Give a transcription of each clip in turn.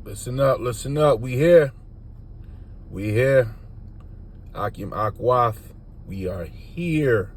Listen up, listen up. We here. We here. Akim Akwath. We are here.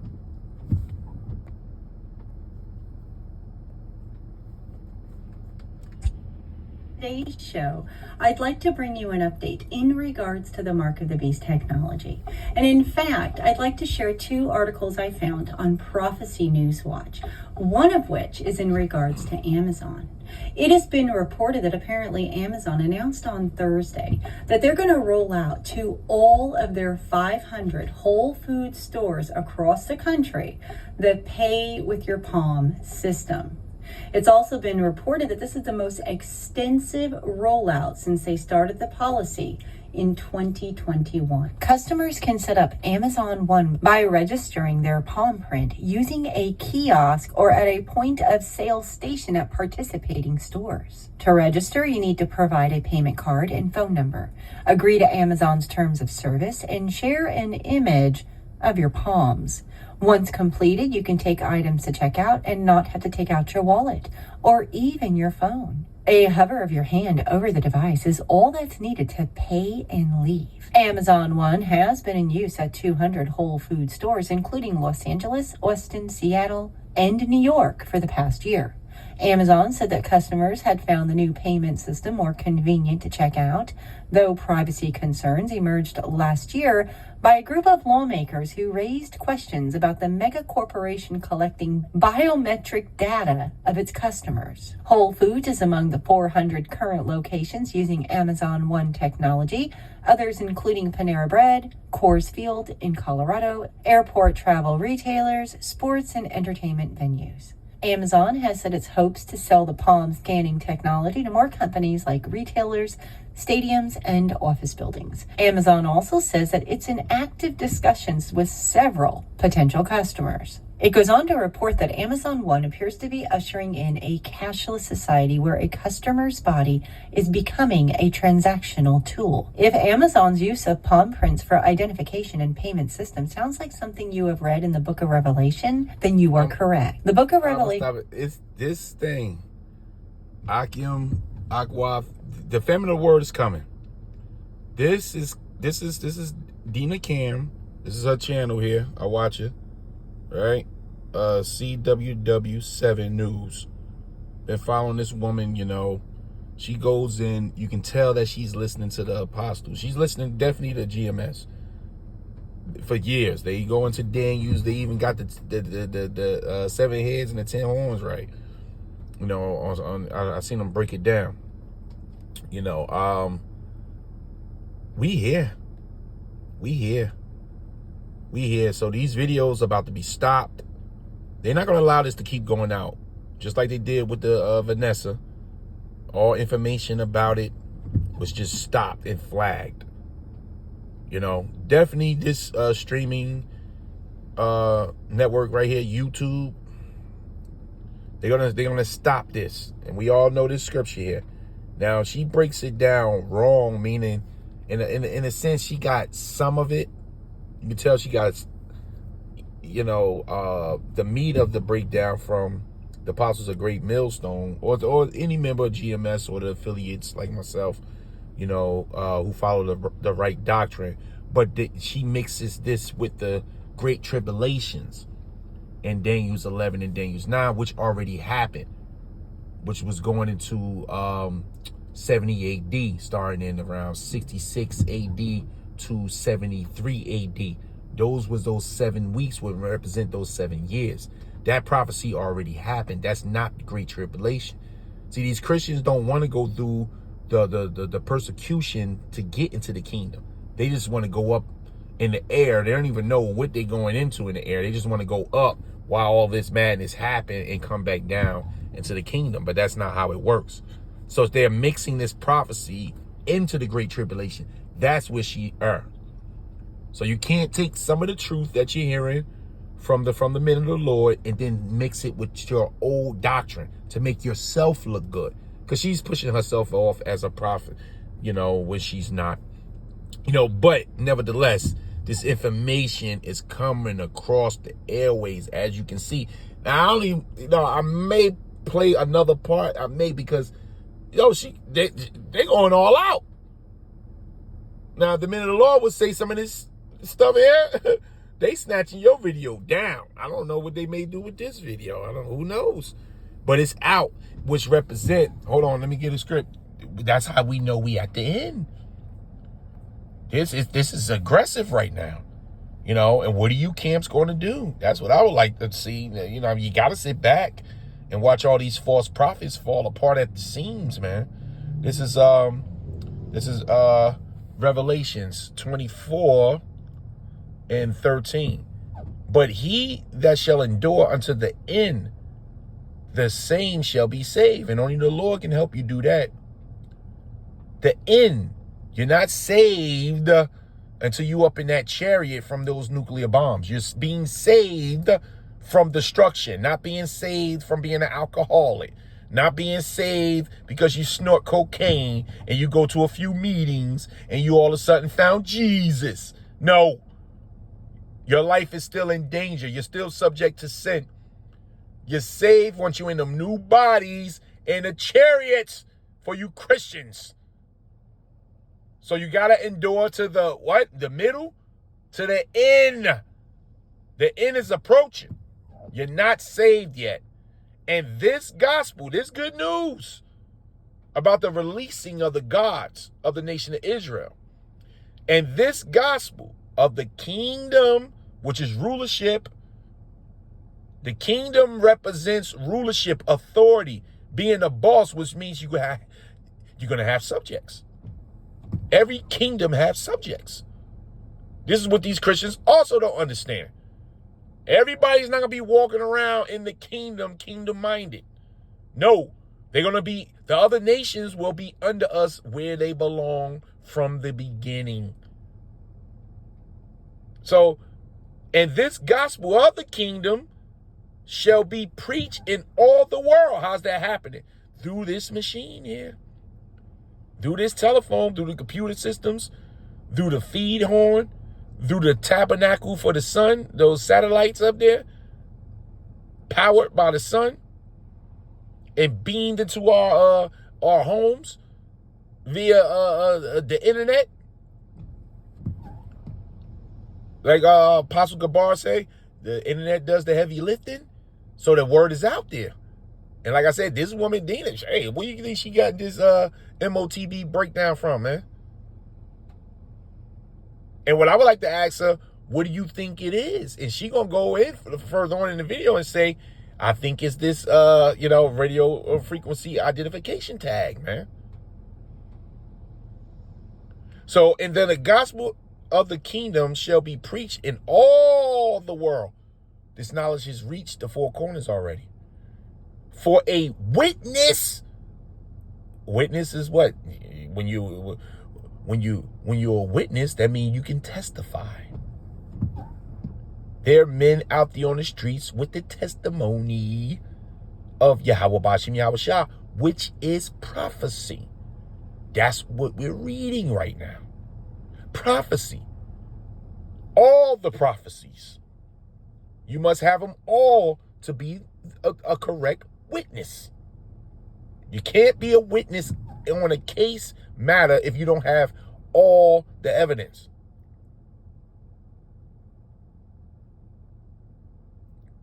Today's show, I'd like to bring you an update in regards to the Mark of the Beast technology. And in fact, I'd like to share two articles I found on Prophecy News Watch, one of which is in regards to Amazon. It has been reported that apparently Amazon announced on Thursday that they're going to roll out to all of their 500 Whole Foods stores across the country the Pay with Your Palm system. It's also been reported that this is the most extensive rollout since they started the policy in 2021. Customers can set up Amazon One by registering their palm print using a kiosk or at a point of sale station at participating stores. To register, you need to provide a payment card and phone number, agree to Amazon's terms of service, and share an image of your palms. Once completed, you can take items to checkout and not have to take out your wallet or even your phone. A hover of your hand over the device is all that's needed to pay and leave. Amazon One has been in use at 200 Whole Foods stores, including Los Angeles, Austin, Seattle, and New York for the past year. Amazon said that customers had found the new payment system more convenient to check out, though privacy concerns emerged last year by a group of lawmakers who raised questions about the mega corporation collecting biometric data of its customers. Whole Foods is among the 400 current locations using Amazon One technology, others including Panera Bread, Coors Field in Colorado, airport travel retailers, sports and entertainment venues. Amazon has said its hopes to sell the palm scanning technology to more companies like retailers, stadiums, and office buildings. Amazon also says that it's in active discussions with several potential customers. It goes on to report that Amazon One appears to be ushering in a cashless society where a customer's body is becoming a transactional tool. If Amazon's use of palm prints for identification and payment system sounds like something you have read in the book of Revelation, then you are correct. The book of Revelation... It's this thing. Akim Akwath. The feminine word is coming. This is Dina Cam. This is her channel here. I watch it. Right? CWW7 News. Been following this woman, you know. She goes in, you can tell that she's listening to the apostles. She's listening definitely to GMS. For years. They go into Daniels. They even got the 7 heads and the 10 horns right. You know, I seen them break it down. You know, we here. So these videos about to be stopped. They're not going to allow this to keep going out. Just like they did with the Vanessa. All information about it was just stopped and flagged. You know, definitely this streaming network right here, YouTube. They're gonna stop this. And we all know this scripture here. Now, she breaks it down wrong, meaning in a sense she got some of it. You can tell she got, you know, the meat of the breakdown from the Apostles of Great Millstone or any member of GMS or the affiliates like myself, you know, who follow the right doctrine. But she mixes this with the Great Tribulations in Daniel's 11 and Daniel's 9, which already happened, which was going into 70 AD, starting in around 66 AD to 73 AD. Those 7 weeks would represent those 7 years. That prophecy already happened. That's not the Great Tribulation. See, these Christians don't want to go through the persecution to get into the kingdom. They just want to go up in the air. They don't even know what they're going into in the air. They just want to go up while all this madness happens and come back down into the kingdom. But that's not how it works. So if they're mixing this prophecy into the Great Tribulation, that's where she earned. So you can't take some of the truth that you're hearing from the men of the Lord and then mix it with your old doctrine to make yourself look good. Because she's pushing herself off as a prophet, you know, when she's not. You know, but nevertheless, this information is coming across the airways, as you can see. Now, I may play another part. I may, because Yo, they going all out. Now, the men of the Lord would say some of this stuff here. They snatching your video down. I don't know what they may do with this video. I don't. Who knows? But it's out, which represent. Hold on, let me get a script. That's how we know we at the end. This is aggressive right now, you know. And what are you camps going to do? That's what I would like to see. You know, you got to sit back and watch all these false prophets fall apart at the seams, man. This is Revelations 24 and 13. But he that shall endure unto the end, the same shall be saved. And only the Lord can help you do that. The end. You're not saved until you up in that chariot from those nuclear bombs. You're being saved from destruction, not being saved from being an alcoholic, not being saved because you snort cocaine and you go to a few meetings and you all of a sudden found Jesus. No. Your life is still in danger. You're still subject to sin. You're saved once you're in them new bodies in the chariots for you Christians. So you got to endure to the what? The middle? To the end. The end is approaching. You're not saved yet. And this gospel, this good news about the releasing of the gods of the nation of Israel, and this gospel of the kingdom, which is rulership, the kingdom represents rulership, authority, being a boss, which means you're going to have subjects. Every kingdom has subjects. This is what these Christians also don't understand. Everybody's not going to be walking around in the kingdom-minded. No, they're going to be, the other nations will be under us where they belong from the beginning. So, and this gospel of the kingdom shall be preached in all the world. How's that happening? Through this machine here. Through this telephone, through the computer systems, through the feed horn, through the tabernacle for the sun, those satellites up there, powered by the sun, and beamed into our homes via the internet. Like Apostle Gabar say, the internet does the heavy lifting, so the word is out there. And like I said, this woman, Dina, hey, where do you think she got this MOTB breakdown from, man? And what I would like to ask her, what do you think it is? And she gonna go in further on in the video and say, I think it's this, radio frequency identification tag, man. So, and then the gospel of the kingdom shall be preached in all the world. This knowledge has reached the four corners already. For a witness. Witness is what? When you're a witness, that means you can testify. There are men out there on the streets with the testimony of Yahweh Bashim Yahweh Shah, which is prophecy. That's what we're reading right now. Prophecy. All the prophecies. You must have them all to be a correct witness. You can't be a witness on a case matter if you don't have all the evidence.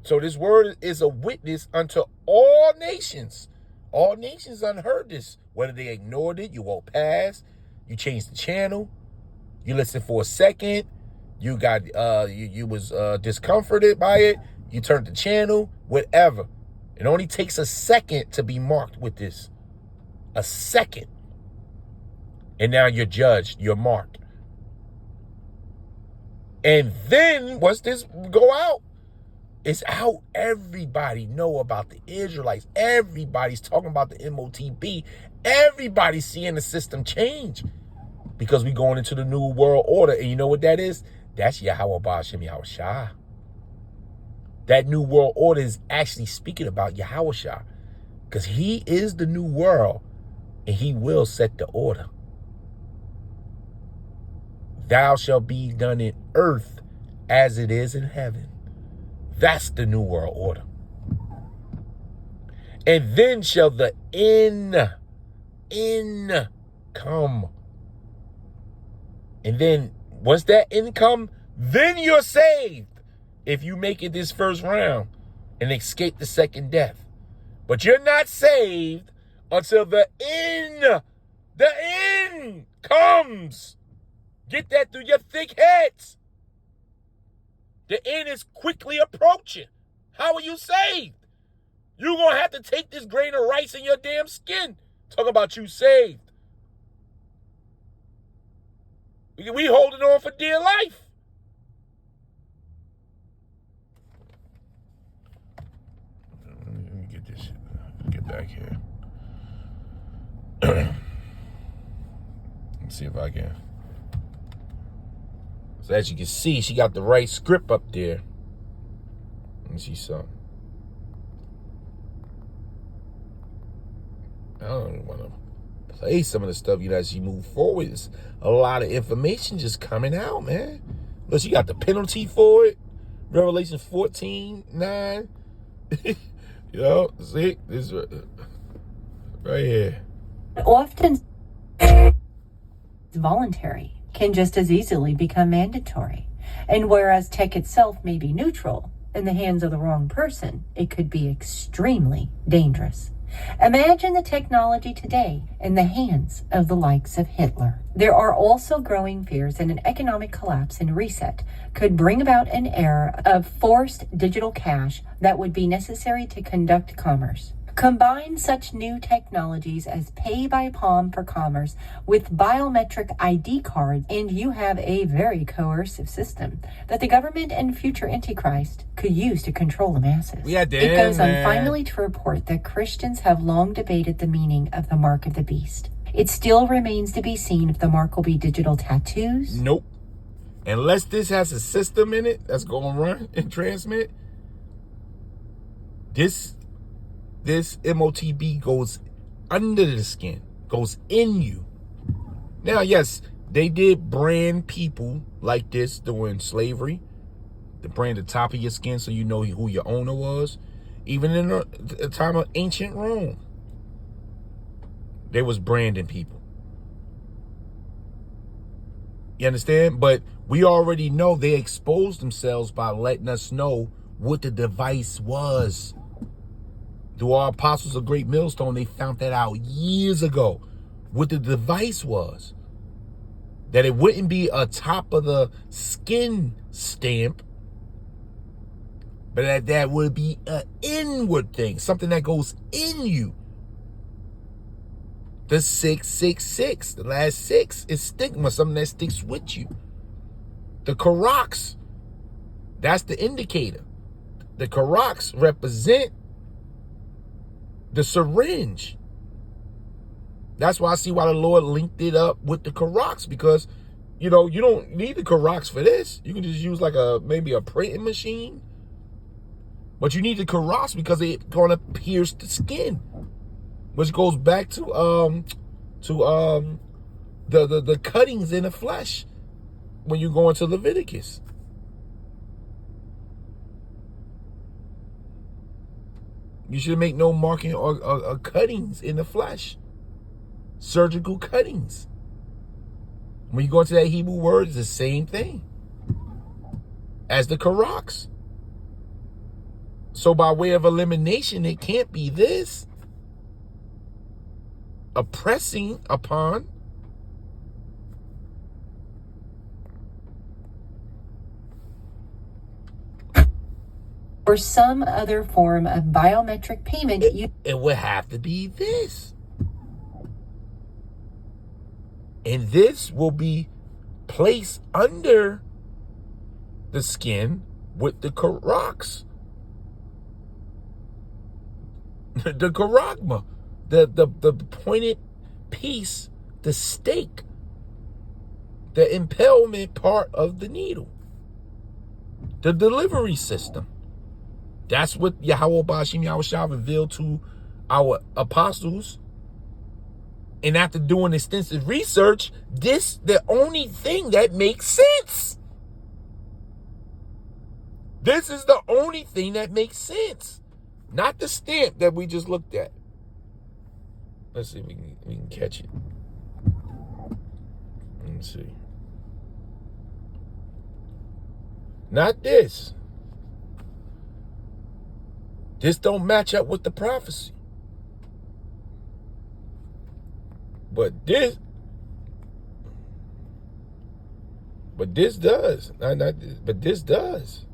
So this word is a witness unto all nations. All nations unheard this. Whether they ignored it, you won't pass. You changed the channel. You listened for a second. You got you was discomforted by it. You turned the channel. Whatever. It only takes a second to be marked with this. A second. And now you're judged. You're marked. And then once this go out, it's out. Everybody know about the Israelites. Everybody's talking about the MOTB. Everybody's seeing the system change. Because we going into the new world order. And you know what that is? That's Yahweh Ba'ashem Yahweh Shah. That new world order is actually speaking about Yahweh Shah. Because he is the new world. And he will set the order. Thou shalt be done in earth as it is in heaven. That's the new world order. And then shall the end income. And then once that income, then you're saved if you make it this first round and escape the second death. But you're not saved until the end comes. Get that through your thick heads. The end is quickly approaching. How are you saved? You're going to have to take this grain of rice in your damn skin. Talk about you saved. We holding on for dear life. Let me get this shit. Get back here. Let's see if I can. So as you can see, she got the right script up there. Let me see something. I don't want to play some of the stuff as you move forward. It's a lot of information just coming out, man. Look, you got the penalty for it. Revelation 14:9. Yo, see? This right here. Often voluntary can just as easily become mandatory. And whereas tech itself may be neutral, in the hands of the wrong person, it could be extremely dangerous. Imagine the technology today in the hands of the likes of Hitler. There are also growing fears that an economic collapse and reset could bring about an era of forced digital cash that would be necessary to conduct commerce. Combine such new technologies as pay by palm for commerce with biometric ID cards, and you have a very coercive system that the government and future Antichrist could use to control the masses. It goes on finally to report that Christians have long debated the meaning of the mark of the beast. It still remains to be seen if the mark will be digital tattoos. Nope. Unless this has a system in it that's going to run and transmit, this MOTB goes under the skin, goes in you. Now, yes, they did brand people like this during slavery. They brand the top of your skin so you know who your owner was. Even in the time of ancient Rome, they was branding people. You understand? But we already know they exposed themselves by letting us know what the device was. Through our apostles of Great Millstone, they found that out years ago. What the device was. That it wouldn't be a top of the skin stamp, but that would be an inward thing. Something that goes in you. The 666, the last 6 is stigma, something that sticks with you. The Karaks, that's the indicator. The Karaks represent the syringe. That's why I see why the Lord linked it up with the Karaks, because you don't need the Karaks for this. You can just use like maybe a printing machine, but you need the Karaks because it's gonna pierce the skin, which goes back to the cuttings in the flesh when you go into Leviticus. You should make no marking or cuttings in the flesh. Surgical cuttings. When you go into that Hebrew word, it's the same thing as the Karaks. So by way of elimination, it can't be this. Oppressing upon. Or some other form of biometric payment. It would have to be this. And this will be placed under the skin with the Karaks. The Karagma. The pointed piece, the stake. The impalement part of the needle. The delivery system. That's what Yahweh Bashim Yahushua revealed to our apostles. And after doing extensive research, this the only thing that makes sense. This is the only thing that makes sense. Not the stamp that we just looked at. Let's see if we can catch it. Let me see. Not this. This don't match up with the prophecy. But this does. But this does.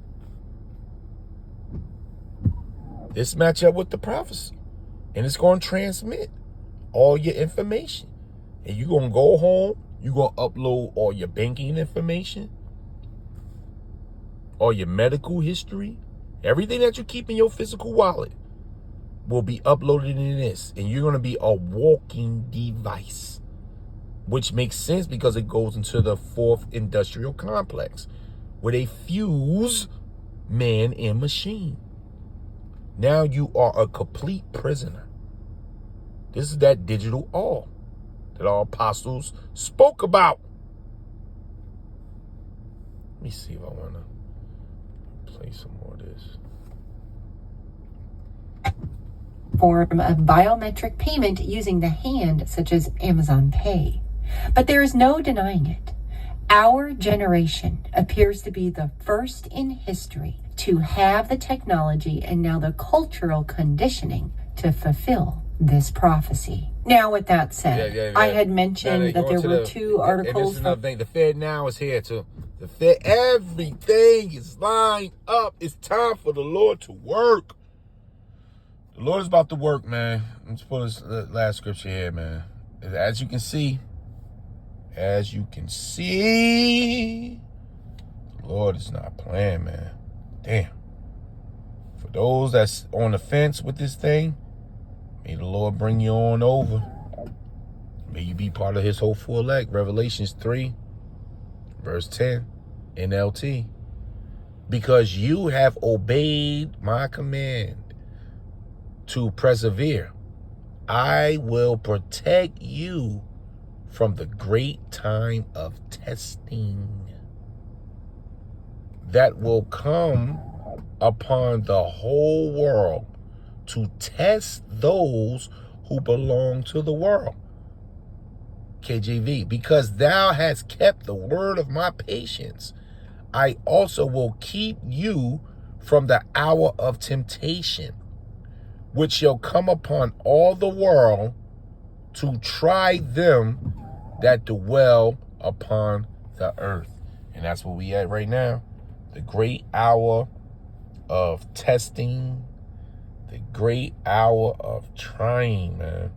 This match up with the prophecy. And it's going to transmit all your information. And you're going to go home. You're going to upload all your banking information. All your medical history. Everything that you keep in your physical wallet will be uploaded in this. And you're going to be a walking device. Which makes sense because it goes into the fourth industrial complex. Where they fuse man and machine. Now you are a complete prisoner. This is that digital all that our apostles spoke about. Let me see if I want to play some more of this. Form of biometric payment using the hand, such as Amazon Pay. But there is no denying it. Our generation appears to be the first in history to have the technology and now the cultural conditioning to fulfill this prophecy. Now, with that said, I had mentioned that there were two articles. And this is another thing. The Fed now is here too. The Fed, everything is lined up. It's time for the Lord to work. The Lord is about to work, man. Let's put this last scripture here, man. As you can see, the Lord is not playing, man. Damn. For those that's on the fence with this thing, may the Lord bring you on over. May you be part of his hopeful elect. Revelations 3, verse 10, NLT. Because you have obeyed my command to persevere, I will protect you from the great time of testing that will come upon the whole world to test those who belong to the world. KJV, because thou hast kept the word of my patience, I also will keep you from the hour of temptation, which shall come upon all the world to try them that dwell upon the earth. And that's where we at right now. The great hour of testing, the great hour of trying, man.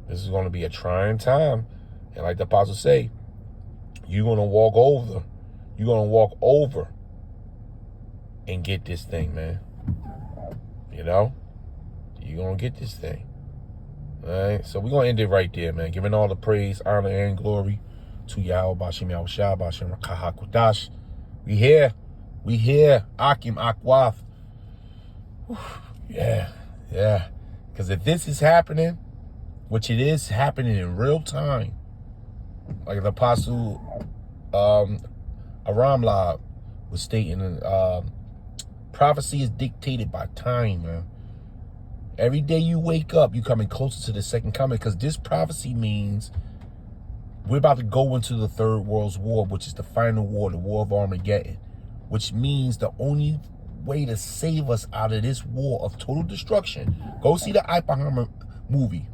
This is going to be a trying time. And like the apostles say, you're going to walk over. You're going to walk over and get this thing, man. You know? You're going to get this thing. All right? So we're going to end it right there, man. Giving all the praise, honor, and glory to Yahweh, Bashim Yahushua, Bashim Rakahakudash. We here. Akim Akwath. Yeah. Because if this is happening, which it is happening in real time, like the apostle Aramlab was stating, prophecy is dictated by time, man. Every day you wake up, you're coming closer to the second coming, because this prophecy means we're about to go into the Third World War, which is the final war, the War of Armageddon, which means the only way to save us out of this war of total destruction. Go see the Oppenheimer movie.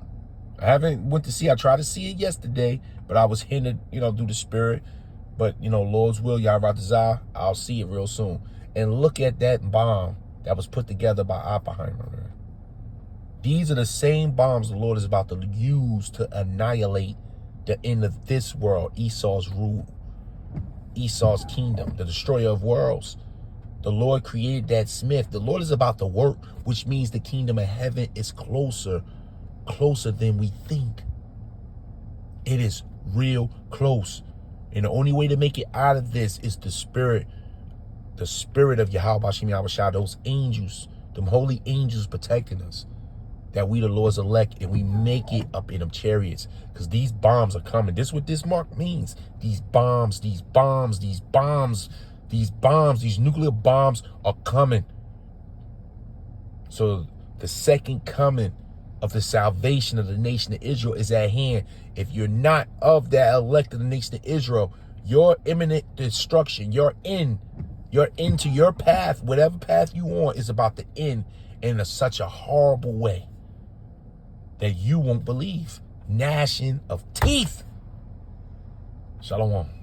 I haven't went to see. I tried to see it yesterday, but I was hindered, through the spirit. But, Lord's will, Yahweh, I'll see it real soon. And look at that bomb that was put together by Oppenheimer, man. These are the same bombs the Lord is about to use to annihilate the end of this world, Esau's rule, Esau's kingdom, the destroyer of worlds. The Lord created that smith. The Lord is about to work, which means the kingdom of heaven is closer than we think. It is real close. And the only way to make it out of this is the spirit of Yahweh, Bashim Yahushua, those angels, them holy angels protecting us. That we the Lord's elect and we make it up in them chariots. Because these bombs are coming. This is what this mark means. These nuclear bombs are coming. So the second coming of the salvation of the nation of Israel is at hand. If you're not of that elect of the nation of Israel, your imminent destruction, your into your path, whatever path you want, is about to end in such a horrible way that you won't believe. Gnashing of teeth. Shalom.